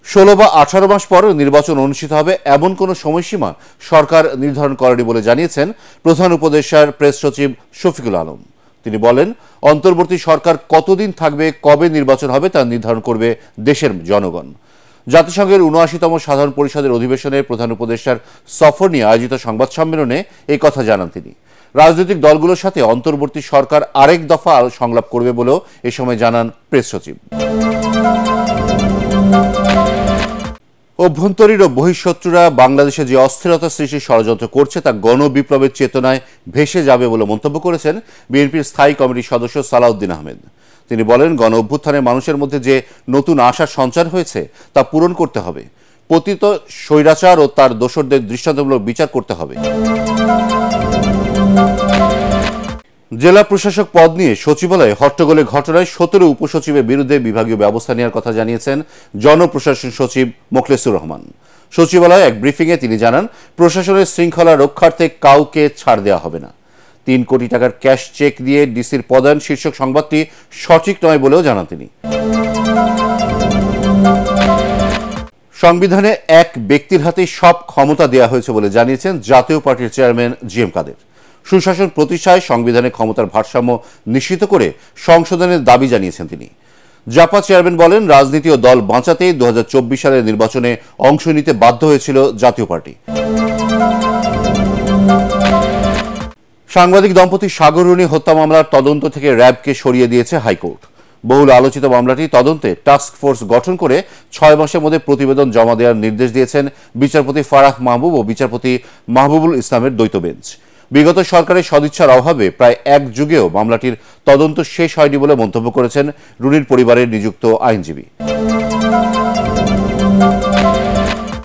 16 বা 18 মাস পর নির্বাচন অনুষ্ঠিত হবে এমন কোনো সময়সীমা সরকার নির্ধারণ করেনি বলে জানিয়েছেন প্রধান উপদেষ্টার প্রেস সচিব শফিকুল আলম। তিনি বলেন, অন্তর্বর্তী সরকার কতদিন থাকবে, কবে নির্বাচন হবে তা নির্ধারণ করবে দেশের জনগণ। জাতিসংঘের 79তম সাধারণ পরিষদের অধিবেশনে প্রধান উপদেষ্টার সফর নিয়ে আয়োজিত সংবাদ সম্মেলনে এই কথা জানান তিনি। রাজনৈতিক দলগুলোর সাথে অন্তর্বর্তী সরকার আরেক দফা সংলাপ করবে বলেও এ সময় জানান প্রেস সচিব। অভ্যন্তরীণ ও বহিঃশত্রুরা বাংলাদেশে যে অস্থিরতা সৃষ্টির ষড়যন্ত্র করছে তা গণবিপ্লবের চেতনায় ভেসে যাবে বলে মন্তব্য করেছেন বিএনপির স্থায়ী কমিটির সদস্য সালাউদ্দিন আহমেদ। তিনি বলেন, গণ অভ্যুত্থানে মানুষের মধ্যে যে নতুন আশার সঞ্চার হয়েছে তা পূরণ করতে হবে। পতিত স্বৈরাচার ও তার দোসরদের দৃষ্টান্তমূলক বিচার করতে হবে। জেলা প্রশাসক পদ নিয়ে সচিবালয়ে হট্টগোলের ঘটনায় 17 উপসচিবের বিরুদ্ধে বিভাগীয় ব্যবস্থা নেওয়ার কথা জানিয়েছেন জনপ্রশাসন সচিব মোখলেসুর রহমান। সচিবালয়ে এক ব্রিফিংয়ে তিনি জানান, প্রশাসনের শৃঙ্খলা রক্ষার্থে কাউকে ছাড় দেওয়া হবে না। 3 কোটি টাকার ক্যাশ চেক দিয়ে ডিসির পদায়ন শীর্ষক সংবাদটি সঠিক নয় বলেও জানান তিনি। সংবিধানে এক ব্যক্তির হাতে সব ক্ষমতা দেওয়া হয়েছে বলে জানিয়েছেন জাতীয় পার্টির চেয়ারম্যান জিএম কাদের। সুশাসন প্রতিষ্ঠায় সংবিধানে ক্ষমতার ভারসাম্য নিশ্চিত করে সংশোধনের দাবি জানিয়েছেন তিনি। জাপা চেয়ারম্যান বলেন, রাজনীতি ও দল বাঁচাতে 2024 সালের নির্বাচনে অংশ নিতে বাধ্য হয়েছিল জাতীয় পার্টি। সাংবাদিক দম্পতি সাগর রুনি হত্যা মামলার তদন্ত থেকে র্যাবকে সরিয়ে দিয়েছে হাইকোর্ট। বহুল আলোচিত মামলাটি তদন্তে টাস্ক ফোর্স গঠন করে 6 মাসের মধ্যে প্রতিবেদন জমা দেওয়ার নির্দেশ দিয়েছেন বিচারপতি ফারাহ মাহবুব ও বিচারপতি মাহবুবুল ইসলামের দ্বৈত বেঞ্চ। বিগত সরকারের সদিচ্ছার অভাবে প্রায় 1 যুগেও মামলাটির তদন্ত শেষ হয়নি বলে মন্তব্য করেছেন রুনির পরিবারের নিযুক্ত আইনজীবী।